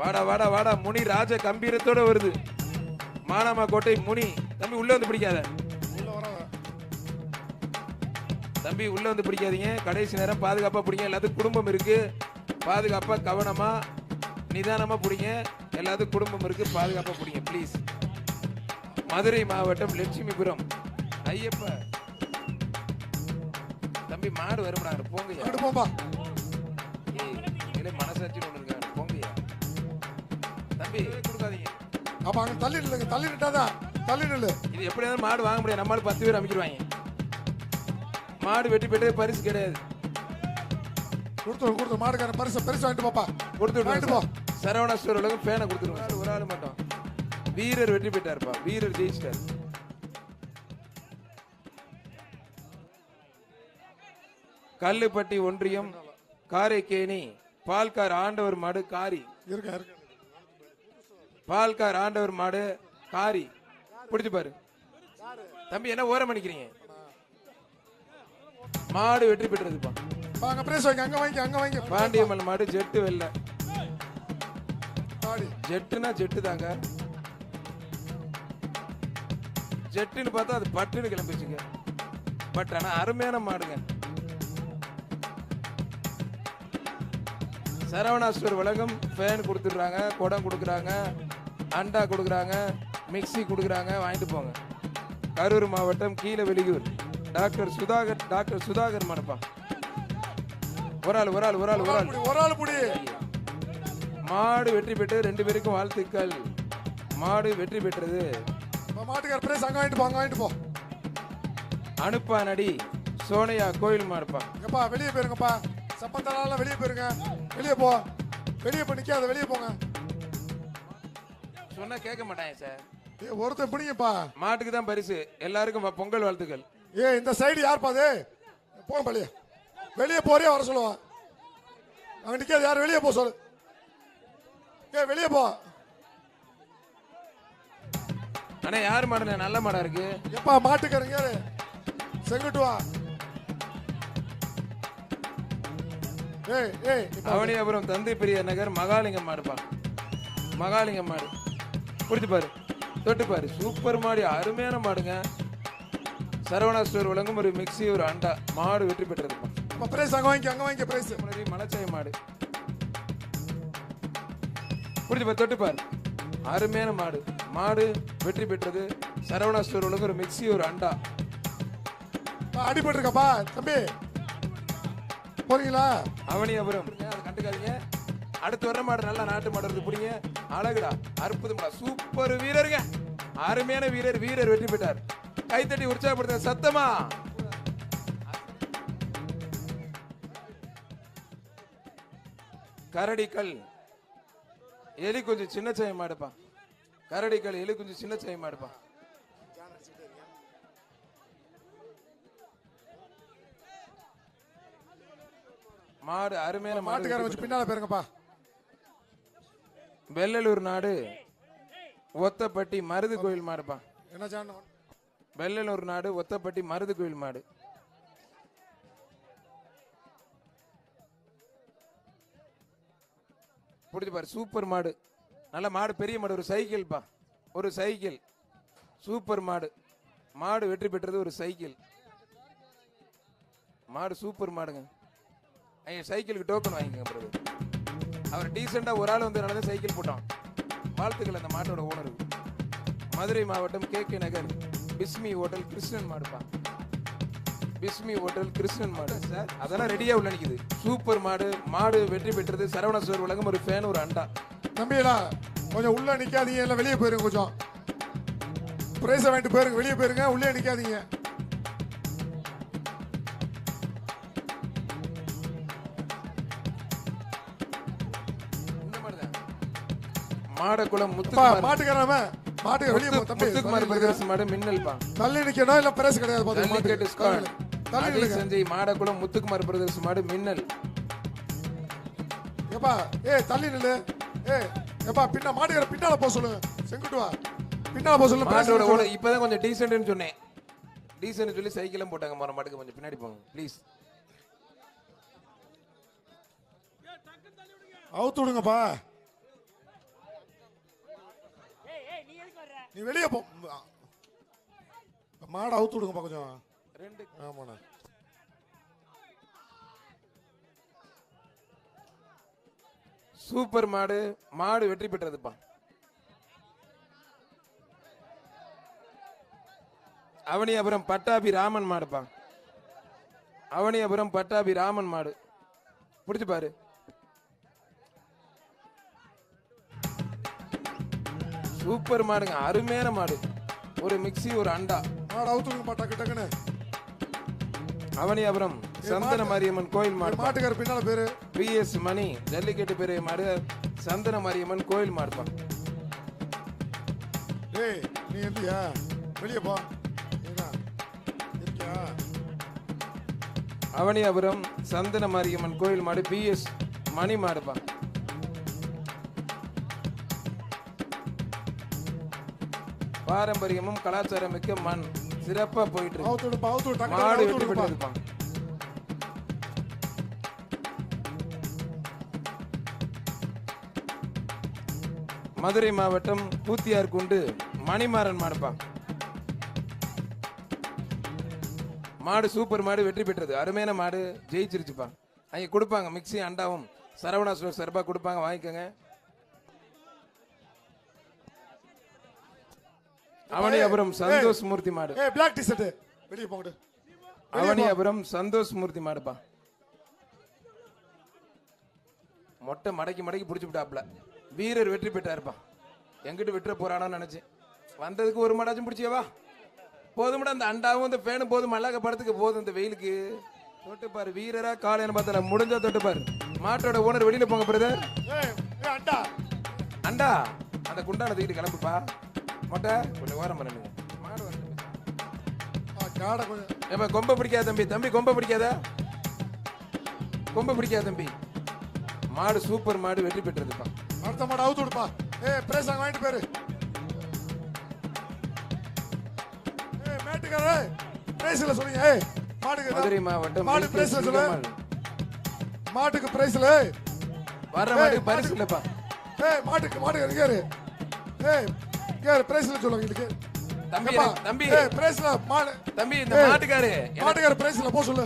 வாடா வாடா வாடா முனி ராஜ கம்பீரத்தோட வருது. மானாமா கோட்டை முனி. தம்பி உள்ள வந்து பிடிக்காத தம்பி, உள்ள வந்து பிடிக்காதீங்க. கடைசி நேரம் பாதுகாப்பா பிடிங்க. எல்லாத்துக்கும் குடும்பம் இருக்கு. பாதுகாப்பா கவனமா நிதானமா பிடிங்க. எல்லாத்துக்கும் குடும்பம் இருக்கு. பாதுகாப்பா பிடிங்க ப்ளீஸ். மதுரை மாவட்டம் லட்சுமிபுரம் ஐயப்ப தம்பி மாடு வரும்டா போங்கய்யா. ஏய் மனசாட்சி ஒண்ணு இருக்காரு போங்கய்யா. தம்பி கொடுக்காதீங்க. அப்ப அங்க தள்ளி நில்லுங்க. தள்ளி நிட்டாதான் தள்ளி நில்லு. இது எப்படியாவது மாடு வாங்க முடியாது. நம்மளால 10 பேர் அமைக்கிடுவாங்க. மாடு வெட்டி போயிட்டு பரிசு கிடையாது. கொடுத்து மாடுக்கார பரிசு வாங்கிட்டு போப்பா. கொடுத்துட்டு போ. சரவணா ஸ்டோர் உலகம் பேனை கொடுத்துருவோம். ஒரு ஆள் மட்டும். வீரர் வெற்றி பெற்றாருப்பா. வீரர் ஜெயிச்சிட்டார். கல்லுப்பட்டி ஒன்றியம் காரைக்கேணி பால்கார் ஆண்டவர் மாடு காரி. பால்கார் ஆண்டவர் மாடு காரி. பிடிச்சு பாரு தம்பி. என்ன ஓரம் பண்ணிக்கிறீங்க? மாடு வெற்றி பெற்றதுப்பா. பாண்டியம்மன் மாடு ஜெட்டு வெல்ல. ஜெட்டுனா ஜெட்டு தாங்க. ஜெட்டுன்னு பார்த்தா அது பட்டுன்னு கிளம்பிச்சுங்க. பட் ஆனா அருமையான மாடுங்க. சரவணாஸ்வர் உலகம் ஃபேன் கொடுத்துடுறாங்க, குடம் கொடுக்குறாங்க, அண்டா கொடுக்குறாங்க, மிக்சி கொடுக்குறாங்க. வாங்கிட்டு போங்க. கரூர் மாவட்டம் கீழ வெளியூர் டாக்டர் சுதாகர் மனப்பா. ஒரு ஆள் மாடு வெற்றி பெற்று 2 பேருக்கும் வாழ்த்துக்கள். மாடு வெற்றி பெற்றது. மாட்டுக்கார பிரைஸ் அங்க வாங்கிட்டு போ. அனுப்பா நடி சோனையா கோயில் மாடுப்பா. எப்பா வெளியே போயிருங்கப்பா. சப்பந்தால வெளியே போயிருங்க. வெளியே போ. வெளியே போய் நிக்காத. வெளியே போங்க. சொன்னா கேட்க மாட்டாங்க சார். ஒருத்தர் பிடிங்கப்பா. மாட்டுக்கு தான் பரிசு. எல்லாருக்கும் பொங்கல் வாழ்த்துக்கள். இந்த சைடு யார்ப்பா அது? போங்க வெளியே. வெளியே போறியா வர சொல்லுவா. அங்க நிக்காது. யார் வெளியே போ சொல்லு. வெளியே போ. அண்ணா யார் மாடு? நல்ல மாடா இருக்கு. எப்பா மாட்டுக்காரங்க யாரு? செங்குட்டு வா. அவனியாபுரம் தந்தை பெரிய நகர் மகாலிங்கம் மாடுப்பா. மகாலிங்கம் மாடு. பிடிச்சு பாரு. தொட்டு பாரு. சூப்பர் மாடு. அருமையான மாடுங்க. சரவணா ஸ்டோர் வழங்கும் ஒரு மிக்சி ஒரு அண்டா. மாடு வெற்றி பெற்றதுப்பா. பிரைஸ் அங்க வாங்கி பிரைஸ். மலைச்சாய மாடு. பிடிச்சு பாரு. தொட்டு பாரு. அருமையான மாடு. மாடு வெற்றி பெற்றது. சரவணா ஸ்டோர் வழங்கும் ஒரு மிக்சி ஒரு அண்டா. அடிபட்டு இருக்கப்பா தம்பி. போறீங்களா? அவனியாபுரம் அதை கண்டுக்காதீங்க. அடுத்து வர மாடு நல்லா நாட்டு மாடு இருக்கு. பிடிங்க. அழகுடா. அற்புதம்டா. சூப்பர் வீரருங்க. அருமையான வீரர். வீரர் வெற்றி பெற்றார். கைத்தட்டி உற்சாகப்படுத்த சத்தமா. கரடிக்கல் எலி கொஞ்சம் சின்ன சாய மாடுப்பா. கரடிக்கல் எலி கொஞ்சம் சின்ன சாய மாடுப்பா. மாடு அருமையான மாட்டுக்கார வச்சு பின்னால போயிருங்கப்பா. வெள்ளலூர் நாடு ஒத்தப்பட்டி மருது கோயில் மாடுப்பா. என்ன வெள்ளலூர் நாடு ஒத்தப்பட்டி மருது கோயில் மாடு. பிடிச்சு பாரு. சூப்பர் மாடு. நல்ல மாடு. பெரிய மாடு. ஒரு சைக்கிள் பா. ஒரு சைக்கிள். சூப்பர் மாடு. மாடு வெற்றி பெற்றது. ஒரு சைக்கிள். மாடு சூப்பர் மாடுங்க. சைக்கிளுக்கு டோக்கன் வாங்கிக்கோங்க பிறகு. அவர் டீசெண்டா ஒரு ஆள் வந்து நல்ல சைக்கிள் போட்டான். வாழ்த்துக்கள் அந்த மாட்டோட ஓனருக்கு. மதுரை மாவட்டம் KK நகர் பிஸ்மி ஹோட்டல் கிருஷ்ணன் மாடுப்பா. பிஸ்மி ஹோட்டல் கிருஷ்ணன் மாடு சார். அதெல்லாம் ரெடியா உள்ள நிக்குது. சூப்பர் மாடு. மாடு வெற்றி பெற்றது. சரவணா ஸ்டோர் வழங்கும் ஒரு ஃபேன் ஒரு அண்டா. தம்பிகளா கொஞ்சம் உள்ள நிக்காதீங்க. எல்லாம் வெளியே போயிருங்க. கொஞ்சம் பிரைஸ் வாங்கிட்டு போயிருங்க. வெளியே போயிருங்க. உள்ளே நிக்காதீங்க. மாடக்குளம் முத்துக்குமார். மாட்டுக்காரமா மாட்டுக்கு வெளியே போ தம்பி. முத்துக்குமார் பிரதர்ஸ் மாடு மின்னல் பா. தள்ளி நிக்கணும். இல்ல பிரைஸ் கிடையாது. பாத்து மாட்டு ஸ்குவாட். தள்ளி சஞ்சய் மாடக்குளம் முத்துக்குமார் பிரதர்ஸ் மாடு மின்னல். ஏப்பா தள்ளி நில்லு. ஏப்பா பின்ன மாட்டுக்கார பின்னால போ சொல்லு. செங்குட்டு வா. பின்னால போ சொல்லு. மாட்டோட ஓட இப்பதான் கொஞ்சம் டீசென்ட்னு சொன்னேன். டீசென்ட் சொல்லி சைக்கிளும் போட்டாங்க. மர மாட்டுக்கு கொஞ்சம் பின்னாடி போங்க ப்ளீஸ். அவுத்து விடுங்கப்பா. நீ வெளியே போ. மாடை அவுத்து விடுங்கப்பா கொஞ்சம். ரெண்டு ஆமாண்ணா. சூப்பர் மாடு. மாடு வெற்றி பெற்றதுப்பா. அவனியாபுரம் பட்டாபி ராமன் மாடுப்பா. அவனியாபுரம் பட்டாபி ராமன் மாடு. பிடிச்சு பாரு. சூப்பர் மாடுங்க, அருமையான மாடு. ஒரு மிக்ஸி, ஒரு அண்டா. மாடு அவுத்து விடுங்கப்பா டக்கு டக்குன்னு. அவனியாபுரம் சந்தன மாரியம்மன் கோயில் மாடு. மாட்டுக்கார பின்னால பேரு பிஎஸ் மணி ஜல்லிக்கட்டு பெரிய மாடு. சந்தன மாரியம்மன் கோயில் மாடுப்பா. டேய் நீ எந்தியா வெளியே போ. இருக்கியா? அவனியாபுரம் சந்தன மாரியம்மன் கோயில் மாடு. பிஎஸ் மணி மாடுப்பா. பாரம்பரியமும் கலாச்சாரம் மிக்க மண். சிறப்பா போயிட்டு இருக்கு. அவுத்து விடுப்பா, அவுத்து விடு, டக்கு மாடு டக்குன்னு வெற்றி அவுத்து விடுப்பா. பெற்றதுப்பா. மதுரை மாவட்டம் பூத்தியார் குண்டு மணிமாறன் மாடுப்பா. மாடு சூப்பர் மாடு வெற்றி பெற்றது. அருமையான மாடு, ஜெயிச்சிருச்சுப்பா. அங்க கொடுப்பாங்க மிக்ஸி அண்டாவும் சரவணா ஸ்டோர் சார்பா கொடுப்பாங்க, வாங்கிக்கோங்க. அவனியாபுரம் சந்தோஷ் மூர்த்தி மாடு. ஏய் பிளாக் டி-ஷர்ட் வெளியே போங்கடு. அவனியாபுரம் சந்தோஷ் மூர்த்தி மாடுப்பா. மொட்டை மடக்கி மடக்கி பிடிச்சு விட்டாப்ல. வீரர் வெற்றி பெற்றாருப்பா. எங்கிட்டு விட்டுற போறானு நினைச்சேன். வந்ததுக்கு ஒரு மாடாச்சும் பிடிச்சியவா போதும்டா. அந்த அண்டாவும் இந்த ஃபேனும் போதும், மல்லாக்க படத்துக்கு போதும். இந்த வெயிலுக்கு தொட்டு பாரு. வீரரா காலைன்னு பார்த்தல முடிஞ்சா தொட்டு பாரு. மாட்டோட ஓனர் வெளியில போங்க பிரதர். ஏய் ஏய் அண்டா அண்டா அந்த குண்டான தூக்கிட்டு கிளம்புப்பா. மொட்டை கொஞ்சம் ஓரம் பண்ணுங்க. மாடு வந்து காடை கொஞ்சம். ஏப்பா கொம்ப பிடிக்காத தம்பி. தம்பி கொம்ப பிடிக்காத, கொம்ப பிடிக்காத தம்பி. மாடு சூப்பர் மாடு வெற்றி பெற்றதுப்பா. அடுத்த மாடு அவுத்து விடுப்பா. ஏய் பிரேஸ் அங்க வாங்கிட்டு போயிரு. ஏய் மேட்டுக்காரே பிரேஸ்ல சொல்லுங்க. ஏய் மாடுக்கு மதுரை மாவட்டம் மாடு வி.கே. பிரேஸ்ல சொல்லு. சிங்கம்மாள். மாட்டுக்கு பிரேஸ்ல. வர்ற மாட்டுக்கு பரிசு இல்லப்பா. ஏய் மாட்டுக்கு இருக்காரு. ஏய் கேர் பிரேஸ்ல சொல்லுங்க இதுக்கு. தம்பி தம்பி ஏய் பிரேஸ்ல மாடு. தம்பி இந்த மாட்டுக்காரு மாட்டுக்கார பிரேஸ்ல போ சொல்லு.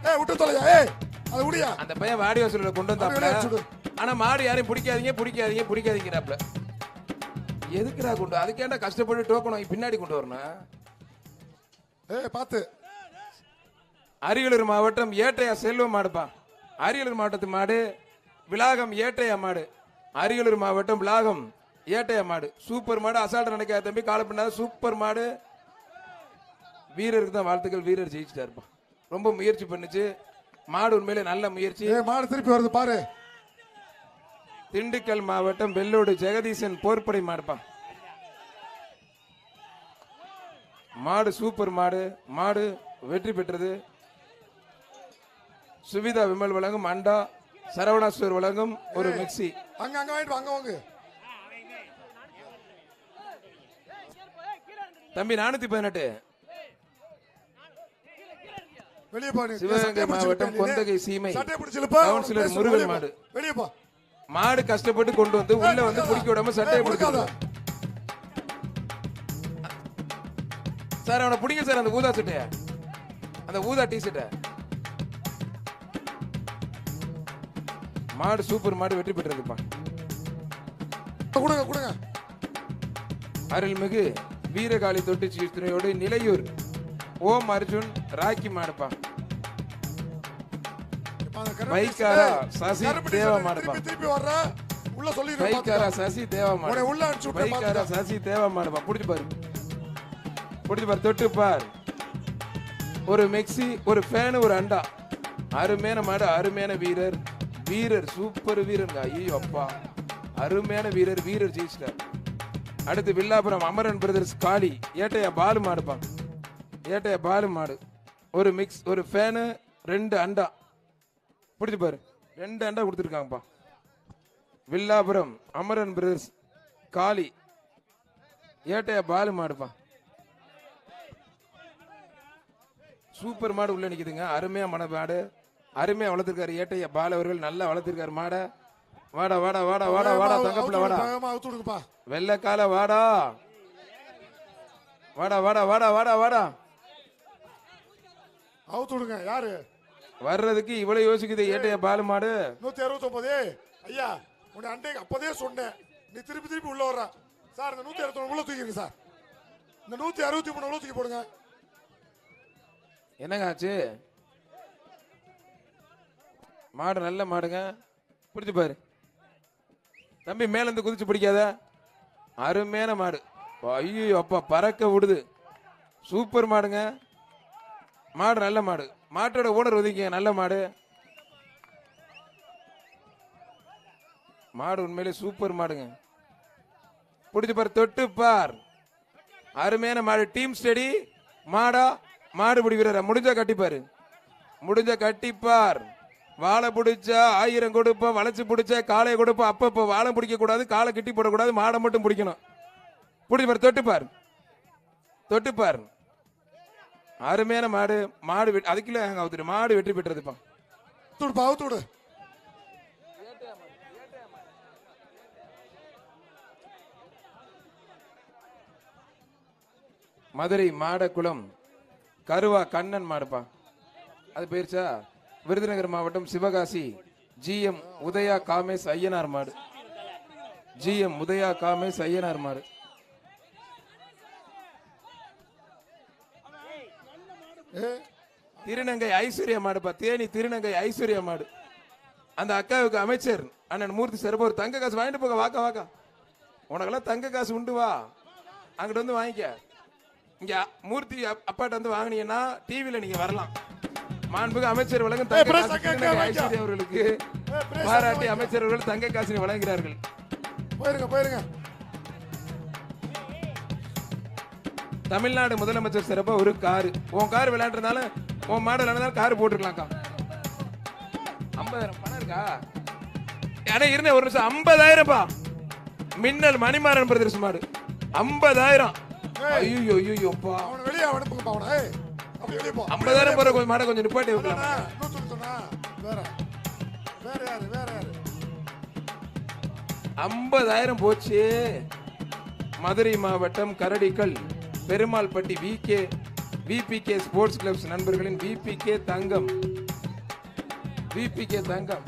ஏய் விட்டு தொலையா. ஏய் அது உடியா. அந்த பையன் வாடி வாசல்ல கொண்டு வந்தாப்ல. ஆனா மாடு யாரையும் பிடிக்காதீங்கறாப்ல. எதுக்குடா கொண்டு அதுக்கேண்டா கஷ்டப்பட்டு டோக்கன் பின்னாடி கொண்டு வரணும். ஏய் பாத்து. அரியலூர் மாவட்டம் ஏட்டையா செல்வம் மாடுப்பா. அரியலூர் மாவட்டத்து மாடு விலாகம் ஏட்டையா மாடு. அரியலூர் மாவட்டம் விலாகம் ஏட்டையா மாடு. சூப்பர் மாடு. அசால்ட் நினைக்காத தம்பி. கால பண்ணாத சூப்பர் மாடு. வீரருக்கு தான் வாழ்த்துக்கள். வீரர் ஜெயிச்சிட்டாருப்பா. ரொம்ப முயற்சி பண்ணுச்சு மாடு. உண்மையிலே நல்ல முயற்சி. ஏய் மாடு திருப்பி வருது பாரு. திண்டுக்கல் மாவட்டம் வெள்ளோடு ஜெகதீசன் போர்ப்படை மாடுப்பா. மாடு சூப்பர் மாடு. மாடு வெற்றி பெற்றது. சுவிதா விமல் வழங்கும் அண்டா, சரவணா ஸ்டோர் வழங்கும் ஒரு மிக்ஸி. அங்க வாங்கிட்டு அங்க வாங்க தம்பி 418 வெளியே போ. சிவகங்கை மாவட்டம் கொந்தகை சீமை சட்டை பிடிச்சிருப்பா. கவுன்சிலர் முருகன் மாடு. வெளியே போ. மாடு கஷ்டப்பட்டு கொண்டு வந்து உள்ள வந்து பிடிக்க விடாம சட்டையை பிடிக்காத சார். அவனை பிடிங்க சார். அந்த ஊதா சட்டைய, அந்த ஊதா டி ஷர்ட்டை. மாடு சூப்பர் மாடு வெற்றி பெற்றதுப்பா. கொடுங்க. அருள்மிகு வீரகாளி தொட்டி சீர்த்துறையோடு நிலையூர் ஓம் அர்ஜுன் ராக்கி மாடுப்பா. பைக்காரா சசி தேவா மாடுப்பா. திருப்பி வர்ற உள்ள சொல்லி பைக்காரா சசி தேவா மாடு. உள்ள அனுப்பிச்சு விட்டு பைக்காரா சசி தேவா மாடுப்பா. புடிச்சு பாரு, புடிச்சு பாரு, தொட்டு பார். ஒரு மிக்ஸி, ஒரு ஃபேன், ஒரு அண்டா. அருமையான மாடு, அருமையான வீரர். வீரர் சூப்பர் வீரருங்க. ஐயோ அப்பா, அருமையான வீரர். வீரர் ஜெயிச்சிட்டார். அடுத்து வில்லாபுரம் அமரன் பிரதர்ஸ் காளி ஏட்டையா பாலு மாடுப்பா. ஏட்டையா பாலு மாடு. ஒரு மிக்ஸ், ஒரு ஃபேனு, 2 அண்டா. பிடிச்சு பாரு, 2 அண்டா கொடுத்துருக்காங்கப்பா. வில்லாபுரம் அமரன் பிரதர்ஸ் காளி ஏட்டையா பாலு மாடுப்பா. சூப்பர் மாடு உள்ள நிக்குதுங்க. அருமையா மாடு, அருமையா வளர்த்திருக்காரு ஏட்டையா பாலு அவர்கள். நல்லா வளர்த்திருக்காரு மாட. வாடா வாடா வாடா வாடா வாடா தங்கப்புல வாடா. வெள்ளக்கால வாடா. வாடா வாடா வாடா வாடா வாடா. அவுத்து விடுங்க. யாரு வர்றதுக்கு இவ்வளவு யோசிக்குது ஏட்டையா பாலு மாடு. 169. ஐயா உன்னை அண்டை அப்பதே சொன்னேன், நீ திருப்பி திருப்பி உள்ள வர்ற சார். இந்த 169 உள்ள தூக்கிங்க சார். இந்த 163 உள்ள தூக்கி போடுங்க. என்னங்க ஆச்சு? மாடு நல்ல மாடுங்க, பிடிச்சு பாரு தம்பி. மேல இருந்து குதிச்சு பிடிக்காத, அருமையான மாடு. ஐயோ அப்பா பறக்க விடுது. சூப்பர் மாடுங்க. மாடு நல்ல மாடு. மாட்டோட ஓனர் ஒதுக்கிங்க. நல்ல மாடு. மாடு உண்மையிலே சூப்பர் மாடுங்க. பிடிச்சு பாரு, தொட்டு பார். அருமையான மாடு. Team study. மாடா மாடு பிடி வீரரா? முடிஞ்சா கட்டிப்பாரு, முடிஞ்சா கட்டிப்பார். வாழை பிடிச்சா 1000 கொடுப்பா, வளைச்சு பிடிச்சா காலையை கொடுப்பா. அப்பப்போ வாழை பிடிக்க கூடாது, காலை கட்டி போடக்கூடாது, மாடை மட்டும் பிடிக்கணும். பிடிப்பார், தொட்டுப்பார், தொட்டுப்பார். அருமையான மாடு. மாடு அதுக்குள்ள அவுத்துட்டு மாடு வெற்றி பெற்றதுப்பா. அவுத்துடு. மதுரை மாடக்குளம் கருவா கண்ணன் மாடுப்பா. அது போயிருச்சா? விருதுநகர் மாவட்டம் சிவகாசி GM உதயா காமேஷ் ஐயனார் மாடு. GM உதயா காமேஷ் ஐயனார் மாடு. திருநங்கை ஐஸ்வர்யா மாடுப்பா. தேனி திருநங்கை ஐஸ்வர்யா மாடு. அந்த அக்காவுக்கு அமைச்சர் அண்ணன் மூர்த்தி சிறப்பு ஒரு தங்க காசு வாங்கிட்டு போக. வாக்கா வாக்கா, உனக்கெல்லாம் தங்க காசு உண்டு, வா அங்கிட்ட வந்து வாங்கிக்க. இங்க மூர்த்தி அப்பாட்ட வந்து வாங்கினீங்கன்னா டிவில நீங்க வரலாம். மாண்புக்கு அமைச்சர் வழங்கும் தங்க காசு ஐஸ்வர்யா அவர்களுக்கு பாராட்டி அமைச்சர் அவர்கள் தங்க காசினை வழங்குகிறார்கள். போயிருங்க போயிருங்க. தமிழ்நாடு முதலமைச்சர் சிறப்பா ஒரு காரு. உன் கார் விளையாண்டுறதுனால உன் மாடல் விளையாடுறதுனால கார் போட்டுருக்கலாம்க்கா. 50,000 பணம் இருக்கா? அடே இருந்தே ஒரு நிமிஷம். 50,000பா. மின்னல் மணிமாறன் பிரதர்ஸ் மாடு 50,000. ஐயோ ஐயோ அப்பா. அவன வெளிய அனுப்புங்க பா. அவன அப்படியே வெளிய போ. 50,000 போற கொஞ்சம் மாட கொஞ்சம் நிப்பாட்டி வைக்கலாம். வேற வேற யாரு வேற யாரு? 50,000 போச்சு. மதுரை மாவட்டம் Karadikkal Perumalpatti VPK sports clubs நண்பர்களின் VPK தங்கம். VPK தங்கம்